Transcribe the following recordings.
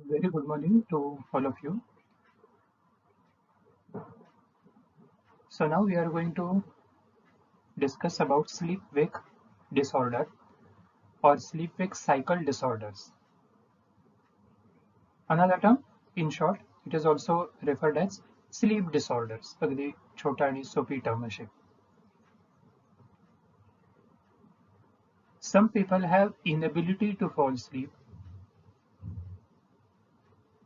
Very good morning to all of you. So now we are going to discuss about sleep-wake disorder or sleep-wake cycle disorders. Another term, in short, it is also referred as sleep disorders. अगदी छोटा आणि सोपी term अशी. Some people have inability to fall asleep.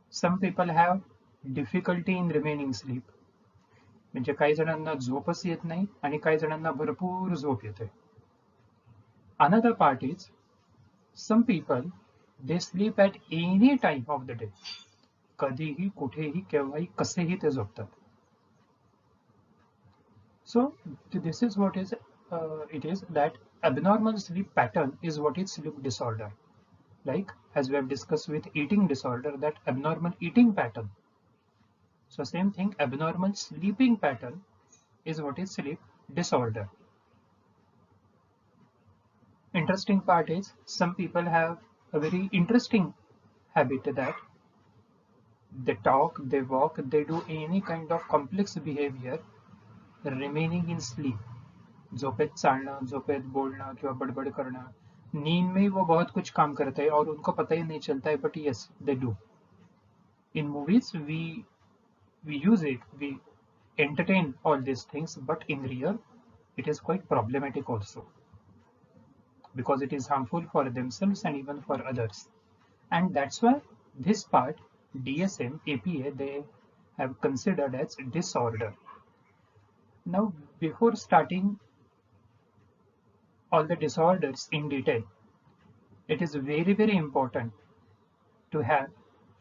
Some people have difficulty in remaining asleep. म्हणजे काही जणांना झोपच येत नाही आणि काही जणांना भरपूर झोप येते. Another part is some people they sleep at any time of the day. कधीही कुठेही केव्हाही कसेही ते झोपतात. So this is what is it is that abnormal sleep pattern is what is sleep disorder. Like as we have discussed with eating disorder, that abnormal eating pattern. So same thing, abnormal sleeping pattern is what is sleep disorder. Interesting part is some people have a very interesting habit that they talk, they walk, they do any kind of complex behavior remaining in sleep. झोपेत चालणं, झोपेत बोलणं किंवा बड़बड़ करना, नींद में वो बहुत कुछ काम करते हैं और उनको पता ही नहीं चलता है, but yes they do. In movies we use it, we entertain all these things, but in real it is quite problematic also because it is harmful for themselves and even for others. And that's why this part DSM APA they have considered as disorder. Now before starting all the disorders in detail, it is very important to have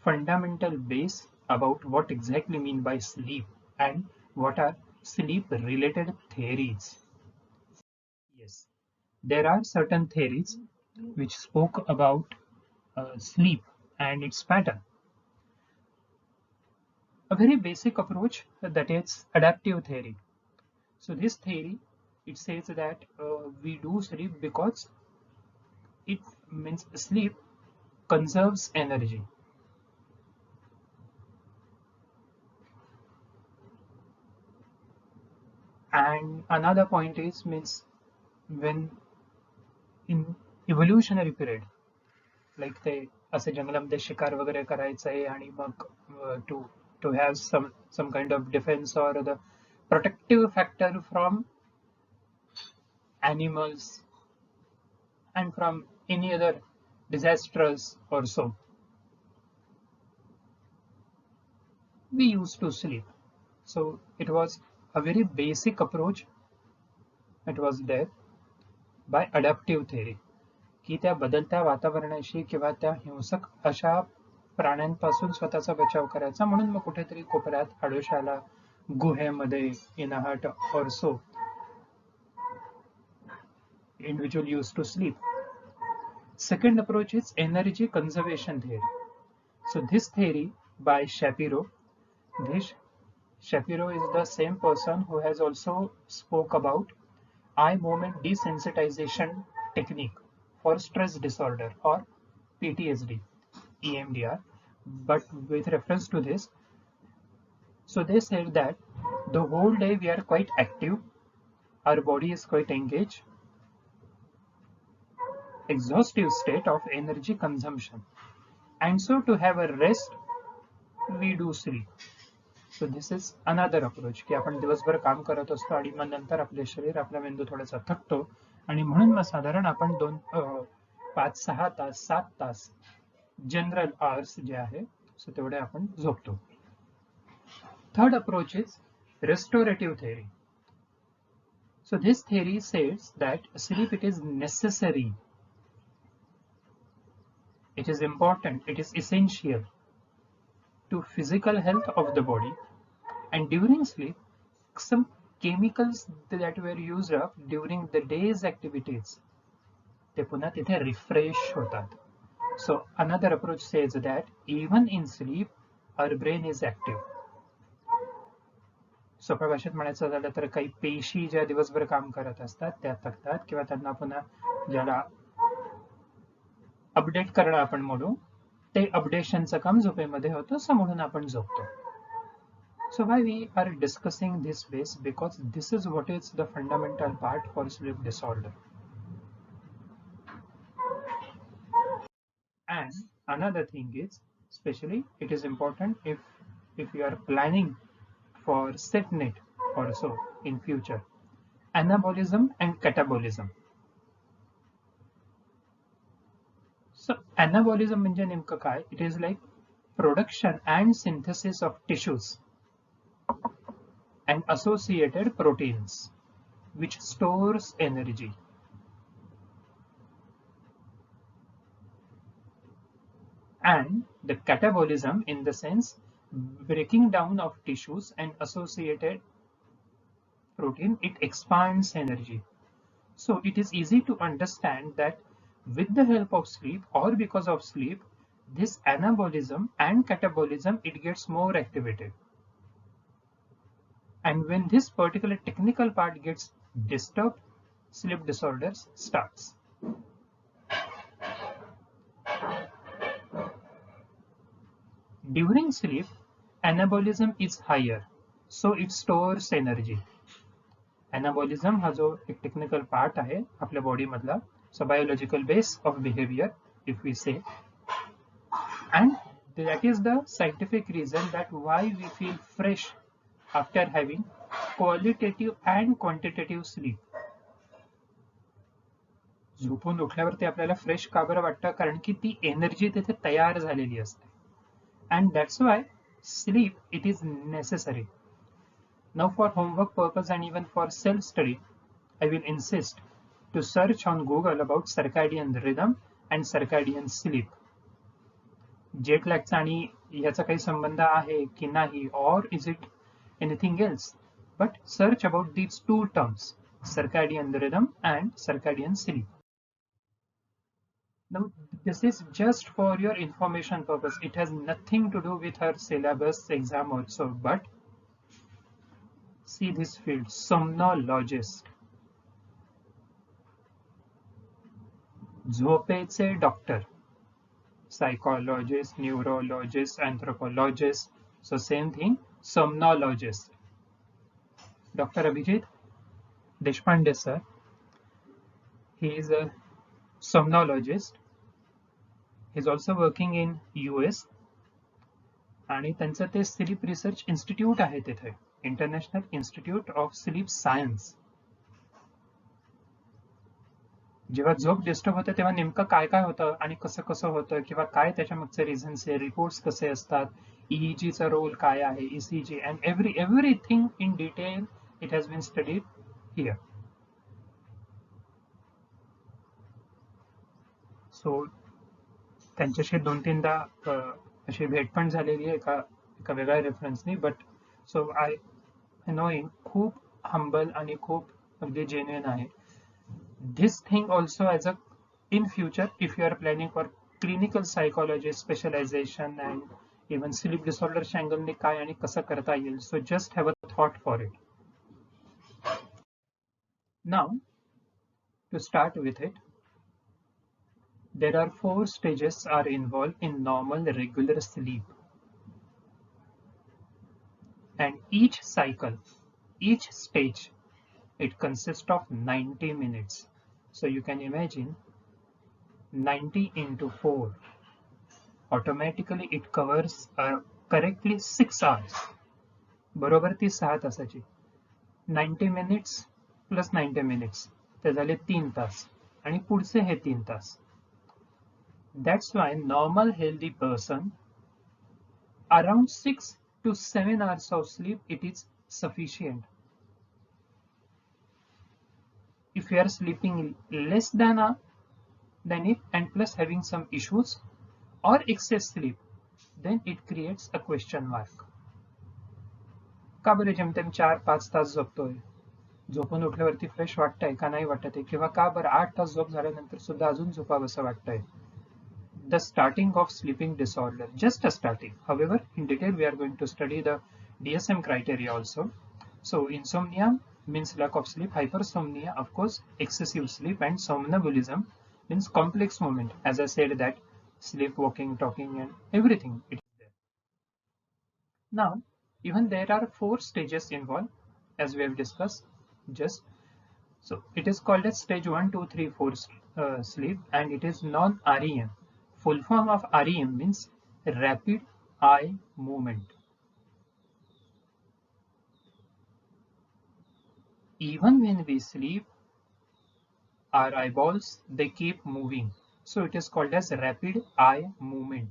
fundamental base about what exactly mean by sleep and what are sleep related theories. Yes, there are certain theories which spoke about sleep and its pattern. A very basic approach, that is adaptive theory. So this theory, it says that we do sleep because it means sleep conserves energy. And another point is means when in evolutionary period, like ते असे जंगलामध्ये शिकार वगैरे करायचंय आणि मग to to have some kind of defense or the protective factor from animals and from any other disasters or so, we used to sleep. So it was a very basic approach that was there by adaptive theory, की त्या बदलत्या वातावरणाशी किंवा त्या हिंसक अशा प्राण्यांपासून स्वतःचा बचाव करायचा म्हणून मग कुठेतरी कोपऱ्यात आडोशाला गुहेमध्ये in a hut or so individual used to sleep. Second approach is energy conservation theory. So this theory by Shapiro, this Shapiro is the same person who has also spoke about eye movement desensitization technique for stress disorder or PTSD, EMDR. But with reference to this, so they said that the whole day we are quite active, our body is quite engaged, exhaustive state of energy consumption. And so to have a rest, we do sleep. So this is another approach की आपण दिवसभर काम करत असतो आणि मग नंतर आपले शरीर आपला मेंदू थोडासा थकतो आणि म्हणून मग साधारण आपण 5-6 तास 7 तास जनरल आवर्स जे आहे सो तेवढे आपण झोपतो. Third approach is restorative theory. So this theory says that sleep it is necessary, it is important, it is essential to physical health of the body, and during sleep some chemicals that were used up during the day's activities ते पुन्हा तिथे refresh होतात. So another approach says that even in sleep our brain is active. सोप्या भाषेत म्हणायचं झालं तर काही पेशी ज्या दिवसभर काम करत असतात त्या थकतात किंवा त्यांना पुन्हा ज्याला अपडेट करणं आपण म्हणू ते अपडेशनचं काम झोपेमध्ये होतं, असं म्हणून आपण झोपतो. So why we are discussing this base? Because this is what is the fundamental part for sleep disorder. And another thing is, especially it is important if you are planning for SafeNet also in future, anabolism and catabolism. So anabolism म्हणजे नेमकं काय? It is like production and synthesis of tissues and associated proteins which stores energy. And the catabolism in the sense breaking down of tissues and associated protein, it expands energy. So it is easy to understand that with the help of sleep or because of sleep, this anabolism and catabolism, it gets more activated. And when this particular technical part gets disturbed, sleep disorders starts. During sleep, anabolism is higher, so it stores energy. Anabolism हा जो एक technical part आहे आपल्या body मधला, so biological base of behavior if we say, and that is the scientific reason that why we feel fresh after having qualitative and quantitative sleep. झोपून उठल्यावरती आपल्याला fresh का बरं वाटतं? कारण की ती एनर्जी तिथे तयार झालेली असते. And that's why sleep, it is necessary. Now for homework purpose and even for self-study, I will insist to search on Google about circadian rhythm and circadian sleep. Jet lagचा आणि याचा काही संबंध आहे की नाही, or is it anything else? But search about these two terms, circadian rhythm and circadian sleep. Now, this is just for your information purpose. It has nothing to do with her syllabus exam also, but see this field, somnologist. झोपेचे doctor, psychologist, neurologist, anthropologist. So same thing, somnologist. Dr. Abhijit Deshpande sir, he is a somnologist. He is also working in US आणि त्यांचं ते sleep research institute आहे तिथे, international institute of sleep science. जेव्हा झोप disturb होते तेव्हा नेमकं काय काय होतं आणि कसं कसं होतं किंवा काय त्याच्या मागचे रिझन्स आहे, रिपोर्ट्स कसे असतात, ईईजीचा रोल काय आहे, ECG and everything in detail it has been studied here. So त्यांच्याशी 2-3दा अशी भेट पण झालेली आहे एका वेगळ्या रेफरन्सनी. बट सो आय नोईंग खूप हंबल आणि खूप अगदी जेन्युइन आहे. This thing also as a in future, if you are planning for clinical psychology specialization and even sleep disorder angle ने काय आणि कसं करता येईल, so just have a thought for it. Now to start with it, there are 4 stages are involved in normal regular sleep, and each cycle, each stage, it consists of 90 minutes. So you can imagine 90 into 4. Automatically it covers correctly 6 hours. बरोबर ती 6 तासाची. 90 minutes plus 90 minutes. ते झाले 3 तास. आणि पुढचे हे 3 तास. That's why normal healthy person around 6 to 7 hours of sleep it is sufficient. If you are sleeping less than it and plus having some issues or excess sleep, then it creates a question mark. का बरं जेमतेम 4-5 तास झोपतोय, झोपून उठल्यावरती fresh वाटतंय का नाही वाटत आहे, किंवा का बरं 8 तास झोप झाल्यानंतर सुद्धा अजून झोपावंसं वाटतंय. The starting of sleeping disorder, just a starting. However, in detail we are going to study the DSM criteria also. So insomnia means lack of sleep, hypersomnia of course excessive sleep, and somnambulism means complex movement. As I said that sleepwalking, talking, and everything. It is there. Now, even there are 4 stages involved, as we have discussed. Just so it is called as stage 1, 2, 3, 4 sleep, and it is non-REM. Full form of REM means rapid eye movement. Even when we sleep, our eyeballs they keep moving. So it is called as rapid eye movement.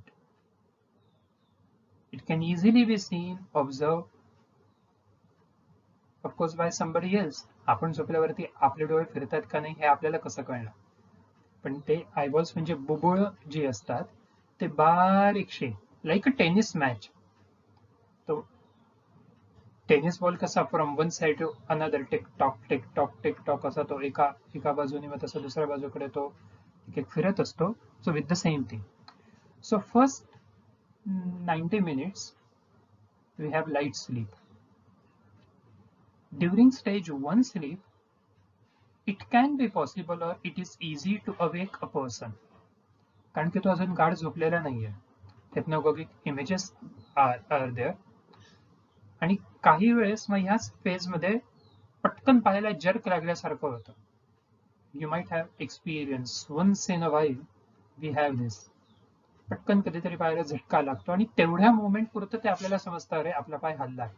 It can easily be seen, observed, of course, by somebody else. आपण झोपल्यावरती आपले डोळे फिरतात का नाही हे आपल्याला कसं कळणार? पण ते आयबॉल्स म्हणजे बुबुळ जे असतात ते बारीकशे लाईक अ टेनिस मॅच. तो टेनिस बॉल कसा from one side to another tick tock असा तो एका बाजूने मग तसा दुसऱ्या बाजूकडे तो एक फिरत असतो. So with the same thing. So first 90 minutes we have light sleep. During stage 1 sleep, it can be possible or it is easy to awake a person. कारण की तो अजून गाढ झोपलेला नाहीये. Hypnagogic images are there. आणि काही वेळेस मग ह्याच फेजमध्ये पटकन पायाला जर्क लागल्यासारखं होतं. You might have experience once in a while we have this. पटकन कधीतरी पायाला झटका लागतो आणि तेवढ्या मोमेंट पुरतं ते आपल्याला समजतं अरे आपला पाय हल्ला आहे.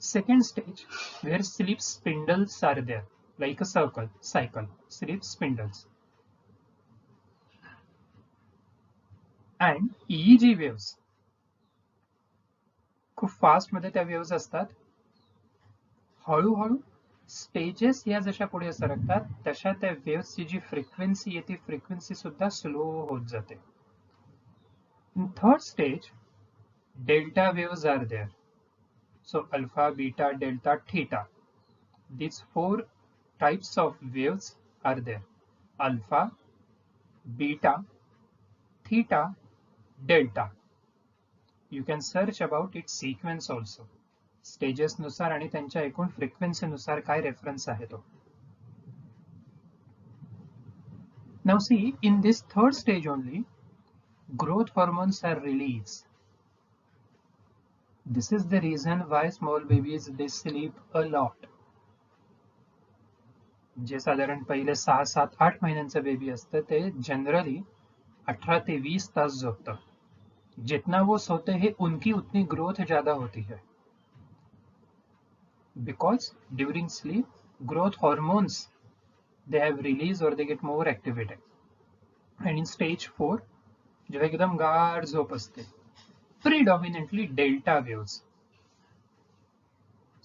Second stage where sleep spindles are there, like a cycle, sleep spindles. And EEG waves. खूप फास्ट मध्ये त्या वेव्स असतात. हळूहळू स्टेजेस या जशा पुढे सरकतात तशा त्या वेव्सची जी फ्रिक्वेन्सी आहे ती फ्रिक्वेन्सी सुद्धा स्लो होत जाते. In third stage, delta waves are there. So alpha, beta, delta, theta. These 4 types of waves are there. Alpha, beta, theta, delta. You can search about its sequence also. Stages नुसार आणि त्यांच्या एकूण frequency नुसार काय reference आहे तो. Now see, in this third stage only, growth hormones are released. This is the reason why small babies they sleep a lot. जे साधारण पहिले 6, 7, 8 महिन्यांचं बेबी असतं ते जनरली 18 ते 20 तास झोपतं. जितना वो सोते हैं उनकी उतनी ग्रोथ ज्यादा होती है. Because during sleep, growth hormones they have released or they get more activated. And in stage 4, जो एकदम गाढ झोप असते, predominantly delta waves.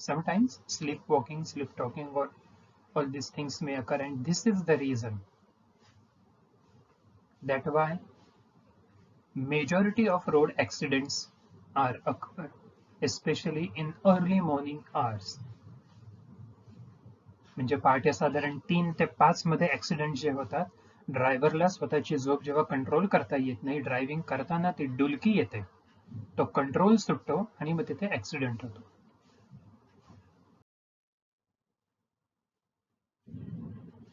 Sometimes sleepwalking, sleep talking, or all these things may occur, and this is the reason that why majority of road accidents are occur, especially in early morning hours. म्हणजे पहाटे साधारण 3 ते 5 मध्ये accident जे होतात, ड्रायव्हरला स्वतःची झोप जेव्हा कंट्रोल करता येत नाही, ड्रायव्हिंग करताना ती डुलकी येते, तो कंट्रोल सुटतो आणि मग तिथे ऍक्सिडेंट होतो.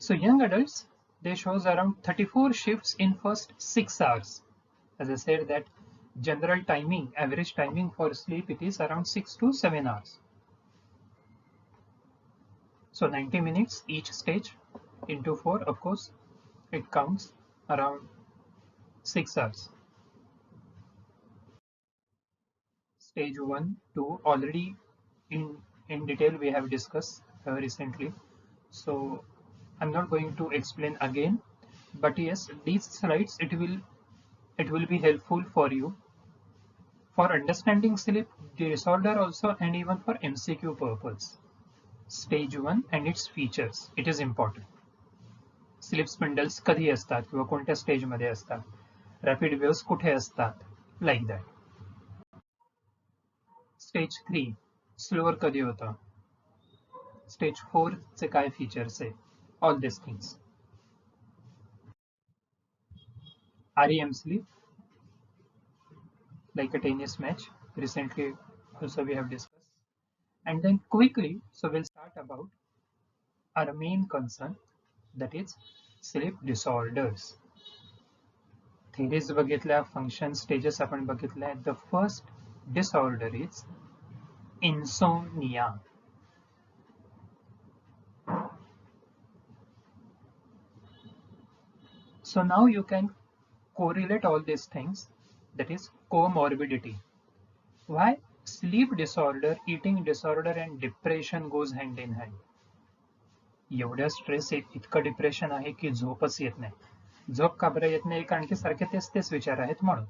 So young adults, they shows around 34 shifts in first 6 hours. As I said that general timing, average timing for sleep, it is around 6 to 7 hours. So 90 minutes each stage into 4, of course, it counts around 6 hours. Stage 1, 2 already in detail we have discussed recently. So I'm not going to explain again, but yes, these slides it will be helpful for you for understanding sleep disorder also, and even for MCQ purpose. Stage 1 and its features, it is important. Sleep spindles कधी असतात किंवा कोणत्या stage मध्ये असतात, rapid waves कुठे असतात, like that. Stage 3 slower कधी होतं, स्टेज 4 चे काय फीचर्स आहे, all these things. REM sleep, like a tennis match, recently also we have discussed. And then quickly, so we'll start about our main concern, that is sleep disorders. Theories बघितल्या, function stages आपण बघितल्या. The first disorder is insomnia. So now you can correlate all these things, that is comorbidity. Why sleep disorder, eating disorder and depression goes hand in hand. एवढ्या stress इतकं depression आहे की झोपच येत नाही. झोप का बरं येत नाही? कारण की सारखे तेच तेच विचार आहेत म्हणून.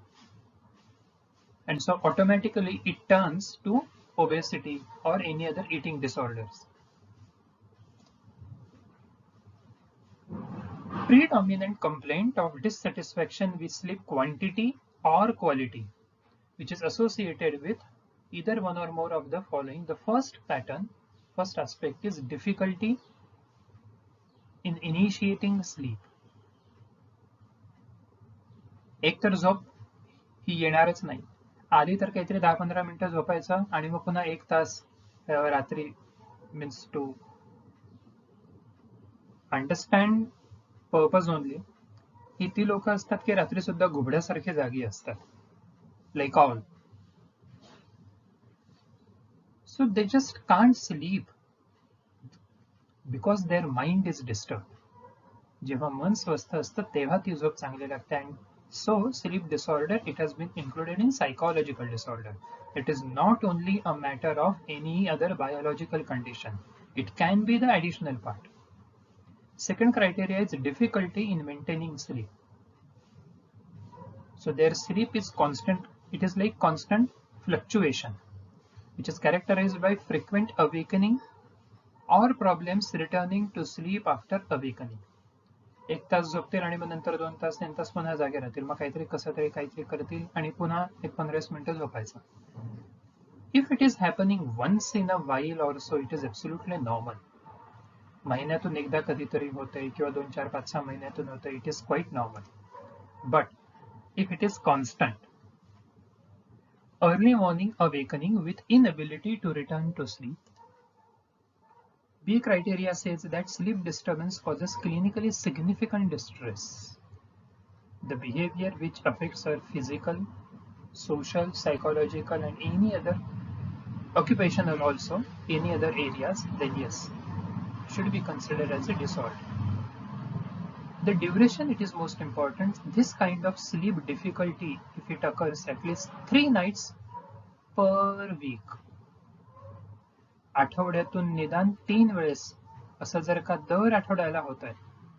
And so automatically it turns to obesity or any other eating disorders. Predominant complaint of dissatisfaction with sleep quantity or quality, which is associated with either one or more of the following. The first pattern, first aspect is difficulty in initiating sleep. एक तर झोप ही येणारच नाही. आली तर काहीतरी 10-15 मिनिटं झोपायचं आणि मग पुन्हा 1 तास रात्री means to understand purpose only. ही ती लोक असतात की रात्री सुद्धा घुबड्यासारखे जागी असतात. Like all. So they just can't sleep because their mind is disturbed. जेव्हा मन स्वस्थ असतं तेव्हा ती झोप चांगली लागते. And so sleep disorder, it has been included in psychological disorder. It is not only a matter of any other biological condition. It can be the additional part. Second criteria is difficulty in maintaining sleep. So their sleep is constant. It is like constant fluctuation, which is characterized by frequent awakening or problems returning to sleep after awakening. 1 तास झोपतील आणि मग नंतर 2 तास 3 तास पुन्हा जागे राहतील. मग काहीतरी कसं तरी काहीतरी करतील आणि पुन्हा 15 मिनिटं झोपायचं. If it is happening once in a while also, it is absolutely normal. महिन्यातून एकदा कधीतरी होतंय किंवा 2, 4, 5, 6 महिन्यातून होतंय, it is quite normal. But if it is constant, early morning awakening with inability to return to sleep. B criteria says that sleep disturbance causes clinically significant distress. The behavior which affects our physical, social, psychological and any other occupational also, any other areas, then yes, should be considered as a disorder. The duration, it is most important. This kind of sleep difficulty, if it occurs at least 3 nights per week, आठवड्यातून निदान 3 वेळेस असं जर का दर आठवड्याला होत आहे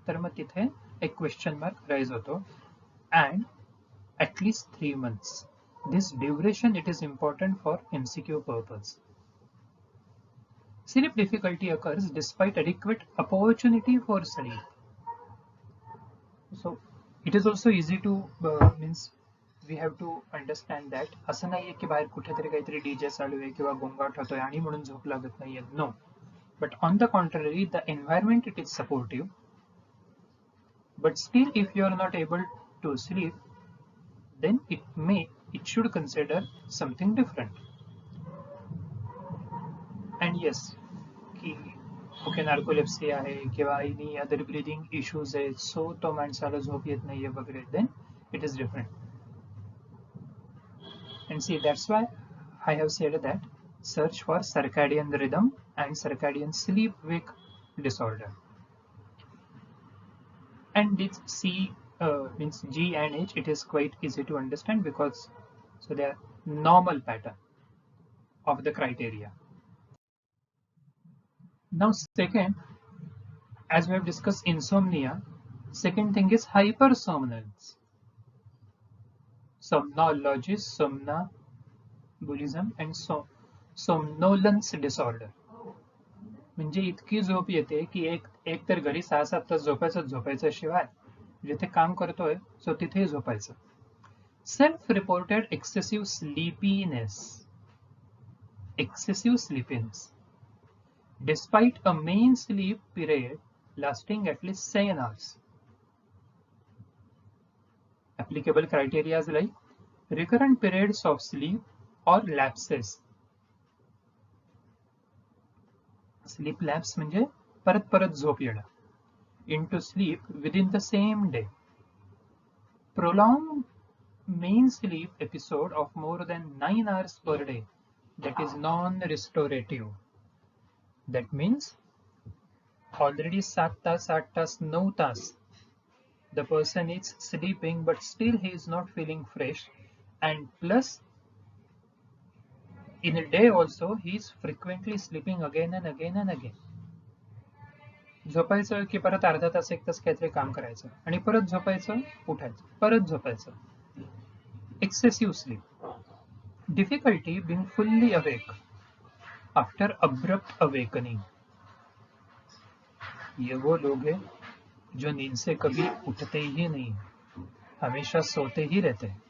तर मग तिथे एक क्वेश्चन मार्क राईज होतो. And at least 3 months. This duration, it is important for MCQ purpose. Sleep difficulty occurs despite adequate opportunity for sleep. So it is also easy to means we have to understand that असं नाहीये की बाहेर कुठेतरी काहीतरी DJ चालू आहे किंवा गोंगाट होतोय आणि म्हणून झोप लागत नाहीये. No. But on the contrary, the environment, it is supportive. But still, if you are not able to sleep, then it should consider something different. And yes, की ओके नार्कोलेप्सी आहे किंवा any other breathing issues आहेत, सो तो माणसाला झोप येत नाहीये वगैरे, then it is different. And see, that's why I have said that search for circadian rhythm and circadian sleep-wake disorder. And this C means G and H, it is quite easy to understand because so they are normal pattern of the criteria. Now second, as we have discussed insomnia, second thing is hypersomnolence. Somnology, somnambulism and somnolence disorder. म्हणजे इतकी झोप येते की एक तर घरी 6-7 तास झोपायचं शिवाय जिथे काम करतोय सो तिथे झोपायचं. Self reported excessive sleepiness despite a main sleep period lasting at least 7 hours. Applicable criteria like recurrent periods of sleep or lapses. Sleep lapse म्हणजे परत झोप येणं. into sleep within the same day. Prolonged main sleep episode of more than 9 hours per day, that is non-restorative. That means already 7 Tas 8 Tas 9 Tas the person is sleeping, but still he is not feeling fresh, and plus in a day also he is frequently sleeping again and again and again. झोपायचं की परत अर्धा तास 1 तास काहीतरी काम करायचं आणि परत झोपायचं उठायचं परत झोपायचं. Excessive sleep. Difficulty being fully awake after abrupt awakening. ये वो लोग हैं जो नींद से कभी उठते ही नहीं, हमेशा सोते ही रहते हैं.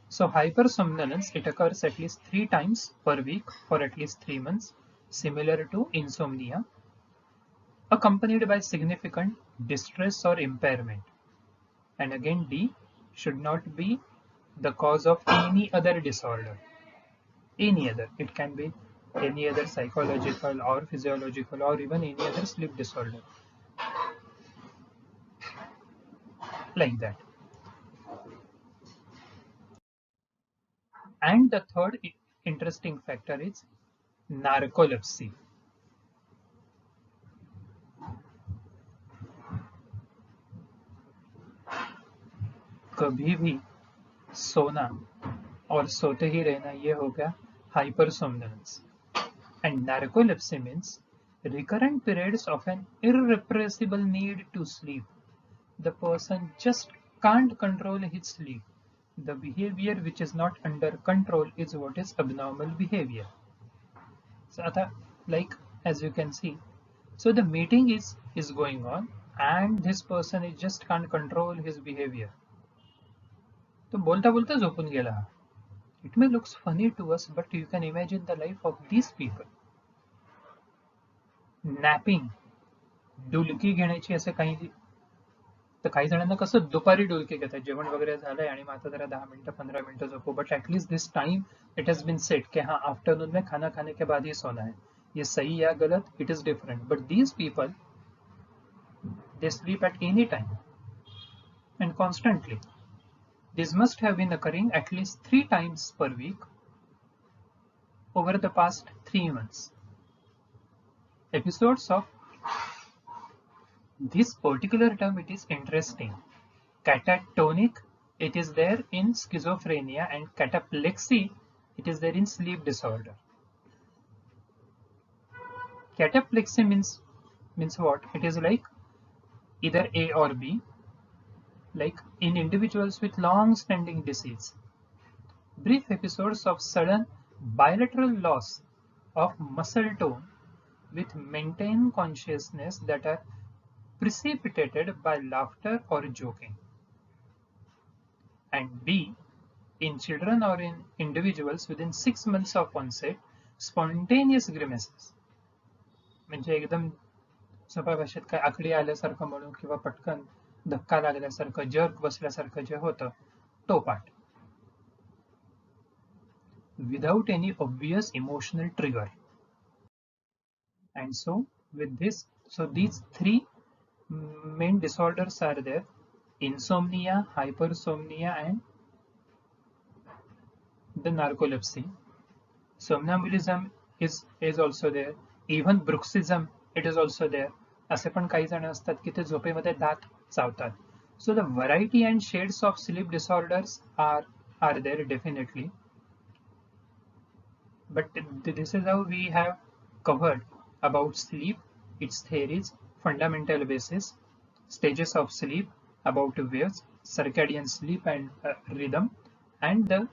So hypersomnolence, it occurs at least 3 times per week for at least 3 months, similar to insomnia, accompanied by significant distress or impairment. And again, D should not be the cause of any other disorder. Any other. It can be any other psychological or physiological or even any other sleep disorder. Like that. And the third interesting factor is narcolepsy. कभी भी सोना और सोते ही रहना, ये हो गया hypersomnolence. And narcolepsy means recurrent periods of an irrepressible need to sleep. The person just can't control his sleep. The behavior which is not under control is what is abnormal behavior. So like as you can see, so the meeting is going on and this person is just can't control his behavior. तो बोलता बोलता झोपून गेला. It may looks funny to us, but you can imagine the life of these people. Napping, डुलकी घेण्याची असं काही, तर काही जणांना कसं दुपारी डुलकी घेतात, जेवण वगैरे झालंय आणि मग आता जरा 10 मिनिटं 15 मिनिटं झोपू, but at least this time it has been set कि हाँ आफ्टरनून में खाना खाने के बाद ही सोना है. ये सही या गलत, it is different, but these people they sleep at any time and constantly. This must have been occurring at least 3 times per week over the past 3 months. Episodes of this particular term, it is interesting. Catatonic, it is there in schizophrenia, and cataplexy, it is there in sleep disorder. Cataplexy means what? It is like either A or B, like in individuals with long-standing disease. Brief episodes of sudden bilateral loss of muscle tone with maintained consciousness that are precipitated by laughter or joking. And B, in children or in individuals within 6 months of onset, spontaneous grimaces. म्हणजे एकदम सोप्या भाषेत काय आकडी आल्यासारखं म्हणू किंवा पटकन धक्का लागल्यासारखं, जर्क बसल्यासारखं जे होतं तो पाठ. Without any obvious emotional trigger. And so with this, so these 3 main disorders are there: insomnia, hypersomnia, and the narcolepsy. Somnambulism is also there. Even bruxism, it is also there. असे पण काही जण असतात की ते झोपेमध्ये दात चावतात. So the variety and shades of sleep disorders are there definitely. But this is how we have covered about sleep, its theories, fundamental basis, stages of sleep, about waves, circadian sleep and rhythm, and the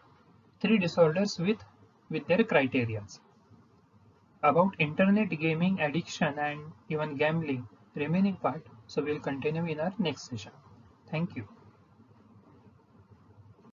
3 disorders with their criteria. About internet gaming addiction and even gambling, remaining part, so we'll continue in our next session. Thank you.